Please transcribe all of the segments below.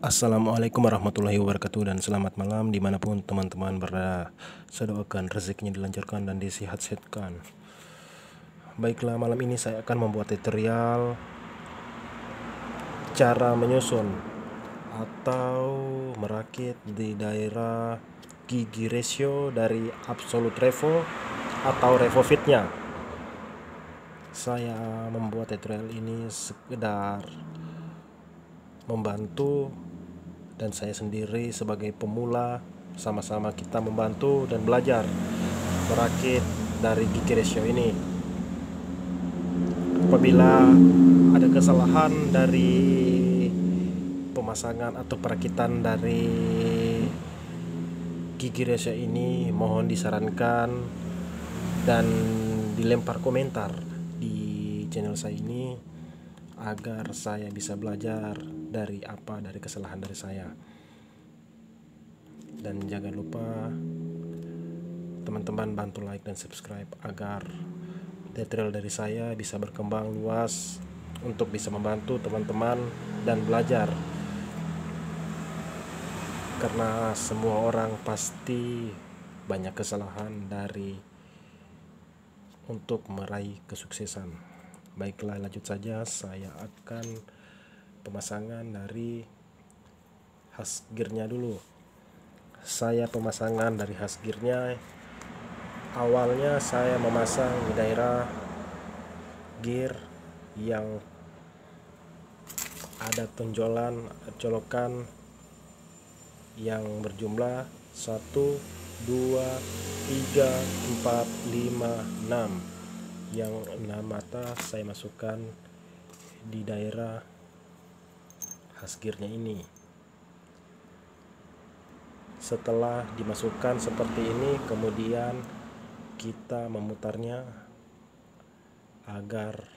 Assalamualaikum warahmatullahi wabarakatuh dan selamat malam dimanapun teman-teman berada. Saya doakan rezekinya dilancarkan dan disehat-sehatkan. Baiklah, malam ini saya akan membuat tutorial cara menyusun atau merakit di daerah gigi ratio dari absolute revo atau revo fitnya. Saya membuat tutorial ini sekedar membantu, dan saya sendiri sebagai pemula sama-sama kita membantu dan belajar merakit dari gigi ratio ini. Apabila ada kesalahan dari pemasangan atau perakitan dari gigi ratio ini, mohon disarankan dan dilempar komentar di channel saya ini agar saya bisa belajar dari kesalahan dari saya. Dan jangan lupa teman-teman bantu like dan subscribe agar tutorial dari saya bisa berkembang luas untuk bisa membantu teman-teman dan belajar. Karena semua orang pasti banyak kesalahan untuk meraih kesuksesan. Baiklah, lanjut saja. Saya akan pemasangan dari has gearnya dulu. Saya pemasangan dari has gearnya. Awalnya saya memasang di daerah gear yang ada colokan yang berjumlah 1, 2, 3, 4, 5, 6. Yang 6 mata saya masukkan di daerah has gearnya ini. Setelah dimasukkan seperti ini, kemudian kita memutarnya agar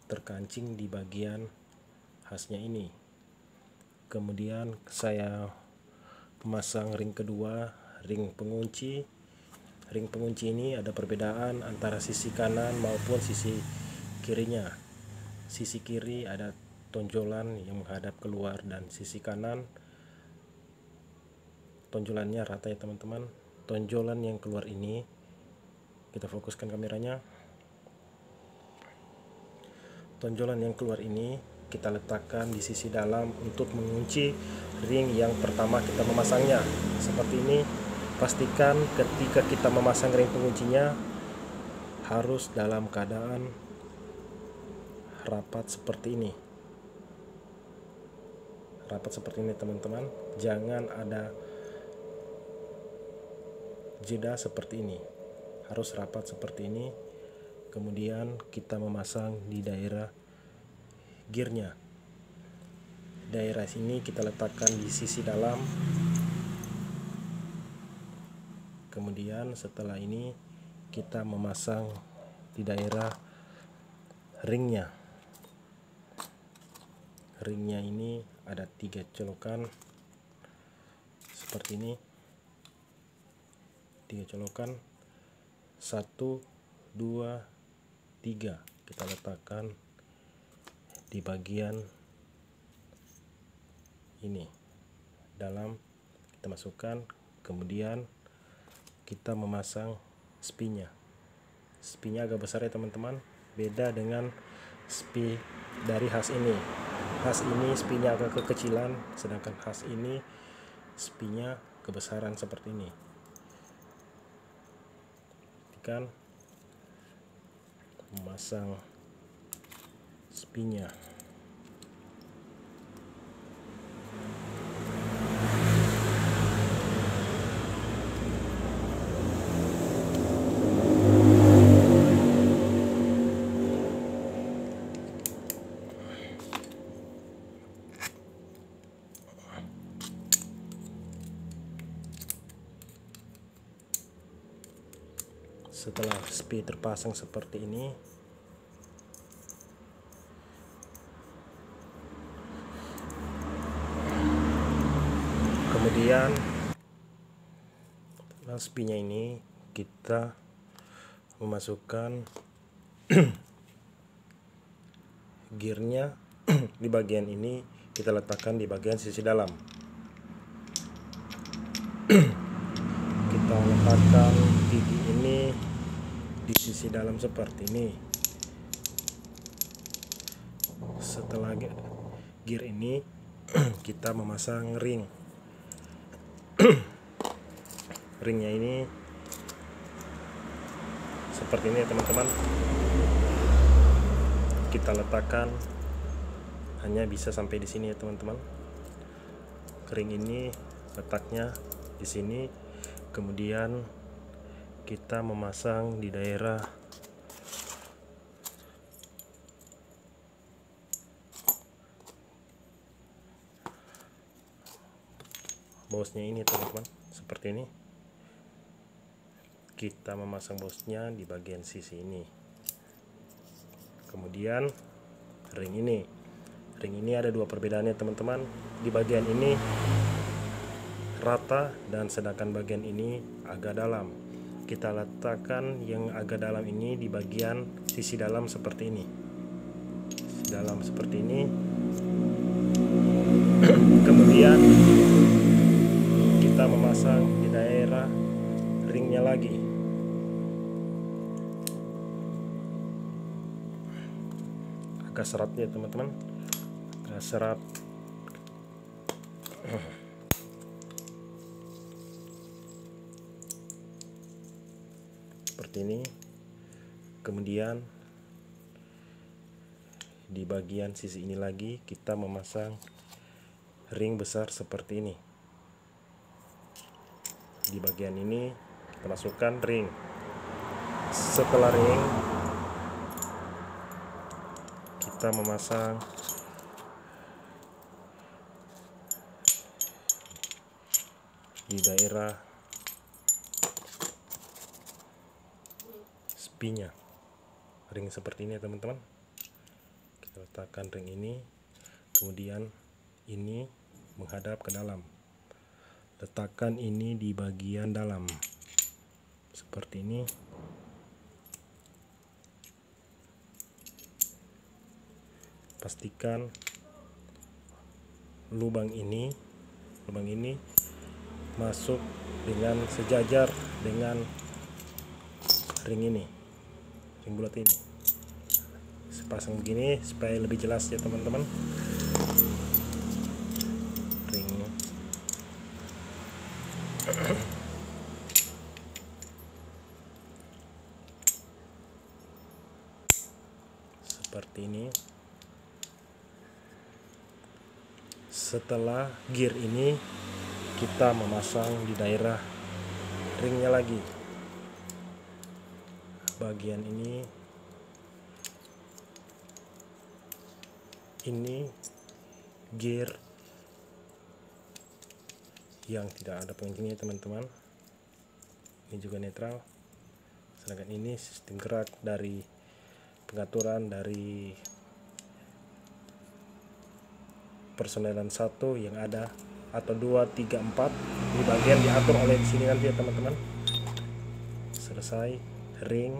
terkancing di bagian hasnya ini. Kemudian saya memasang ring kedua, ring pengunci. Ring pengunci ini ada perbedaan antara sisi kanan maupun sisi kirinya. Sisi kiri ada tonjolan yang menghadap keluar, dan sisi kanan tonjolannya rata ya teman-teman. Tonjolan yang keluar ini, kita fokuskan kameranya. Tonjolan yang keluar ini kita letakkan di sisi dalam untuk mengunci ring yang pertama kita memasangnya. Seperti ini. Pastikan ketika kita memasang ring penguncinya harus dalam keadaan rapat seperti ini. Rapat seperti ini teman-teman. Jangan ada jeda seperti ini. Harus rapat seperti ini. Kemudian kita memasang di daerah gearnya. Daerah sini kita letakkan di sisi dalam. Kemudian setelah ini kita memasang di daerah ringnya. Ringnya ini ada 3 colokan seperti ini. 3 colokan, 1, 2, 3 kita letakkan di bagian ini dalam. Kita masukkan, kemudian kita memasang spinya. Spinya agak besar ya teman-teman, beda dengan spi dari has ini. Has ini spinya agak kekecilan, sedangkan has ini spinya kebesaran seperti ini. Kan memasang spinya. Setelah spi terpasang seperti ini, kemudian spinya ini kita memasukkan gearnya di bagian ini kita letakkan di bagian sisi dalam. Kita letakkan gigi ini di sisi dalam seperti ini. Setelah gear ini kita memasang ring. Ringnya ini seperti ini ya teman-teman. Kita letakkan hanya bisa sampai di sini ya teman-teman. Ring ini letaknya di sini. Kemudian kita memasang di daerah bosnya ini teman-teman, seperti ini. Kita memasang bosnya di bagian sisi ini. Kemudian ring ini ada dua perbedaannya teman-teman. Di bagian ini rata dan sedangkan bagian ini agak dalam. Kita letakkan yang agak dalam ini di bagian sisi dalam seperti ini. Sisi dalam seperti ini. Kemudian kita memasang di daerah ringnya lagi. Agak seratnya teman-teman, agak serat. Seperti ini. Kemudian di bagian sisi ini lagi kita memasang ring besar seperti ini. Di bagian ini kita masukkan ring. Setelah ring, kita memasang di daerah spinya, ring seperti ini ya teman-teman. Kita letakkan ring ini, kemudian ini menghadap ke dalam. Letakkan ini di bagian dalam seperti ini. Pastikan lubang ini masuk dengan sejajar dengan ring ini, ring bulat ini. Sepasang begini supaya lebih jelas ya teman-teman. Ring seperti ini. Setelah gear ini kita memasang di daerah ringnya lagi. Bagian ini gear yang tidak ada pengencingnya teman-teman. Ini juga netral. Sedangkan ini sistem gerak dari pengaturan dari personelan 1 yang ada, atau 2, 3, 4 di bagian diatur oleh di sini nanti ya teman-teman. Selesai ring,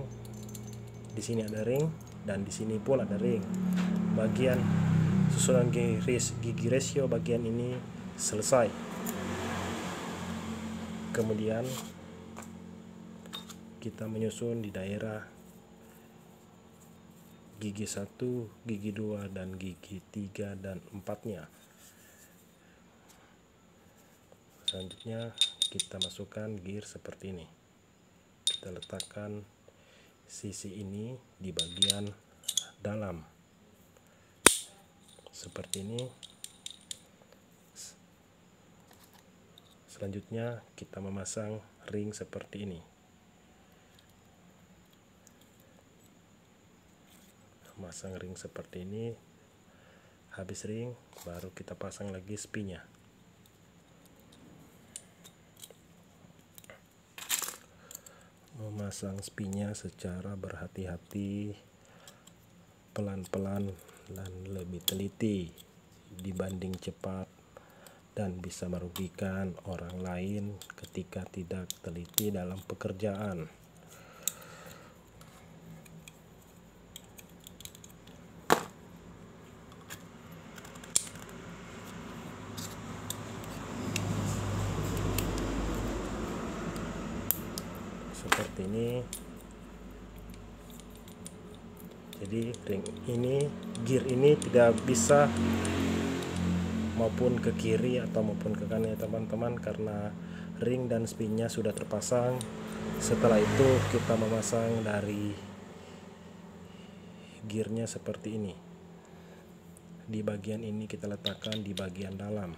di sini ada ring dan di sini pun ada ring. Bagian susunan gigi ratio bagian ini selesai. Kemudian kita menyusun di daerah gigi 1, gigi 2, dan gigi 3 dan 4-nya. Selanjutnya kita masukkan gear seperti ini. Kita letakkan sisi ini di bagian dalam seperti ini. Selanjutnya kita memasang ring seperti ini. Masang ring seperti ini. Habis ring baru kita pasang lagi spinya. Memasang spinya secara berhati-hati, pelan-pelan dan lebih teliti dibanding cepat, dan bisa merugikan orang lain ketika tidak teliti dalam pekerjaan. seperti ini. Jadi ring ini, gear ini tidak bisa maupun ke kiri atau maupun ke kanan ya teman-teman, karena ring dan spinnya sudah terpasang. Setelah itu kita memasang dari gearnya seperti ini. Di bagian ini kita letakkan di bagian dalam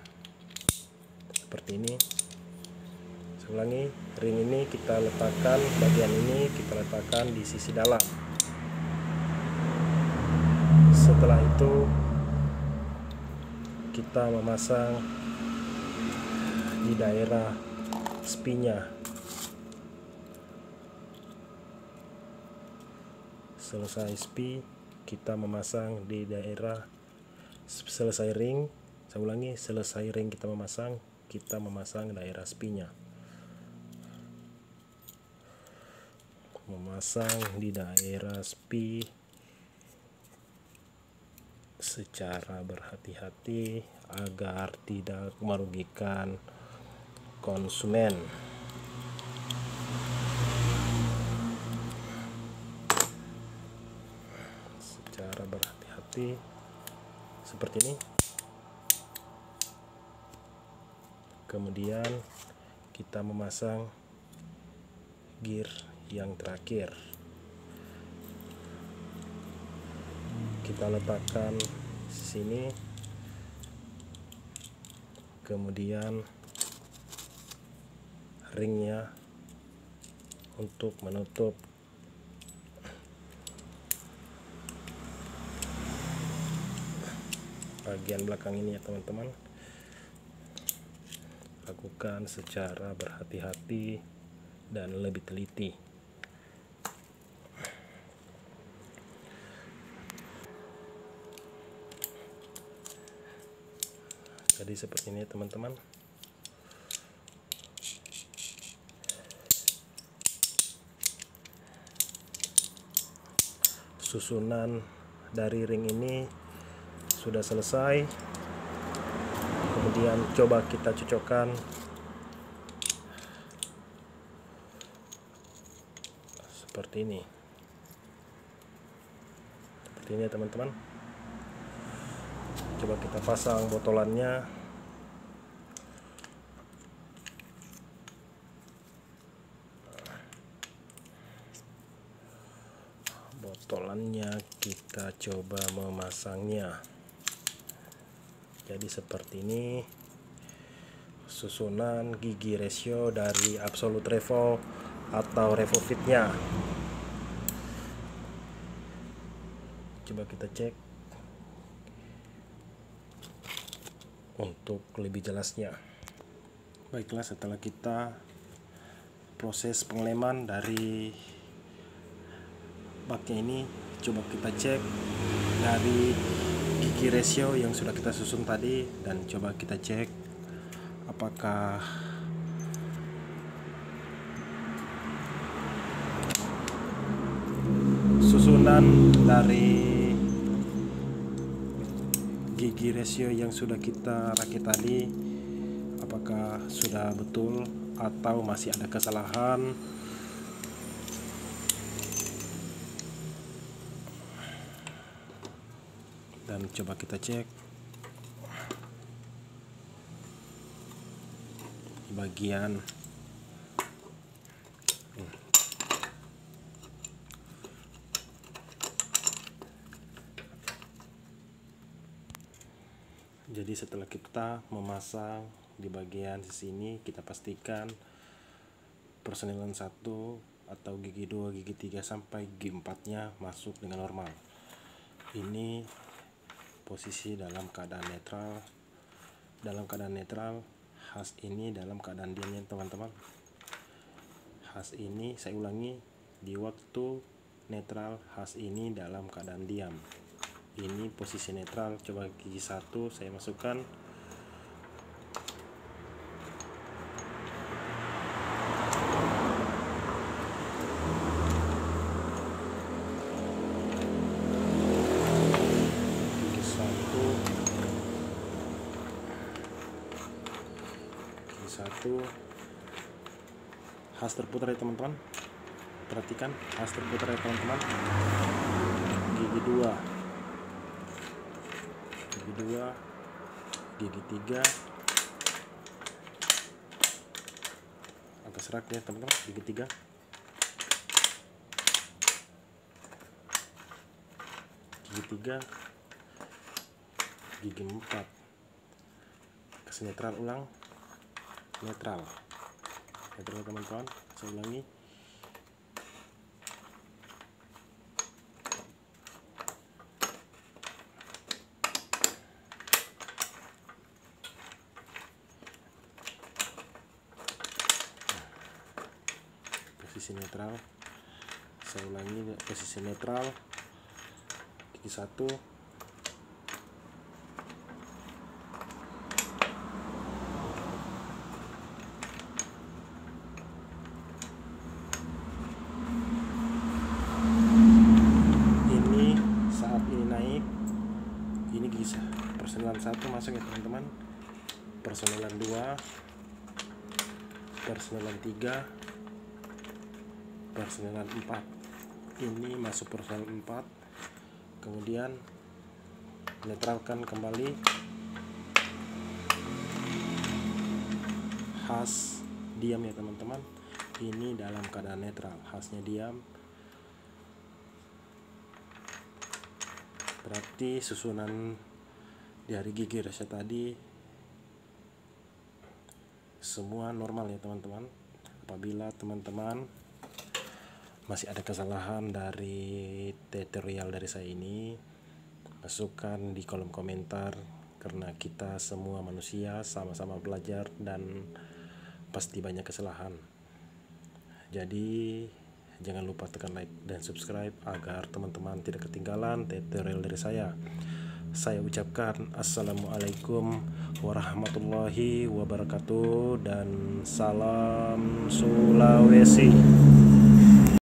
seperti ini. Saya ulangi, ring ini kita letakkan, bagian ini kita letakkan di sisi dalam. Setelah itu kita memasang di daerah spinnya. Selesai spi, kita memasang di daerah, selesai ring, saya ulangi, selesai ring kita memasang daerah spinya. Memasang di daerah spi secara berhati-hati agar tidak merugikan konsumen. Secara berhati-hati seperti ini. Kemudian kita memasang gear yang terakhir. Kita letakkan sini, kemudian ringnya untuk menutup bagian belakang ini ya teman-teman. Lakukan secara berhati-hati dan lebih teliti. Jadi seperti ini teman-teman. Susunan dari ring ini sudah selesai. Kemudian coba kita cocokkan seperti ini. Seperti ini ya teman-teman. Coba kita pasang botolannya. Botolannya kita coba memasangnya. Jadi seperti ini susunan gigi ratio dari Absolute Revo atau Revo Fit-nya. Coba kita cek untuk lebih jelasnya. Baiklah, setelah kita proses pengeleman dari baknya ini, coba kita cek dari gigi ratio yang sudah kita susun tadi, dan coba kita cek apakah susunan dari gigi ratio yang sudah kita rakit tadi apakah sudah betul atau masih ada kesalahan. Dan coba kita cek di bagian jadi setelah kita memasang di bagian sini, kita pastikan persnelan 1 atau gigi 2, gigi 3 sampai gigi 4 nya masuk dengan normal. Ini posisi dalam keadaan netral. Dalam keadaan netral, has ini dalam keadaan diam ya teman-teman. Has ini, saya ulangi, di waktu netral has ini dalam keadaan diam. Ini posisi netral. Coba gigi 1 saya masukkan. Gigi 1 has terputar ya teman-teman. perhatikan has terputar ya teman-teman. Gigi 2, gigi 3, agak serak ya teman-teman. Gigi 3, gigi 4, kasih netral ulang, netral teman-teman. Saya ulangi, posisi netral. Saya ulangi, posisi netral, gigi 1, ini saat ini naik, ini gigi personelan 1 masuk ya teman-teman, personelan 2, personelan 3, personelan 4, ini masuk personelan 4, kemudian netralkan kembali, has diam ya teman-teman. Ini dalam keadaan netral, hasnya diam, berarti susunan dari gigi reset tadi semua normal ya teman-teman. Apabila teman-teman masih ada kesalahan dari tutorial dari saya ini, masukkan di kolom komentar, karena kita semua manusia sama-sama belajar dan pasti banyak kesalahan. Jadi jangan lupa tekan like dan subscribe agar teman-teman tidak ketinggalan tutorial dari saya. Saya ucapkan assalamualaikum warahmatullahi wabarakatuh dan salam Sulawesi.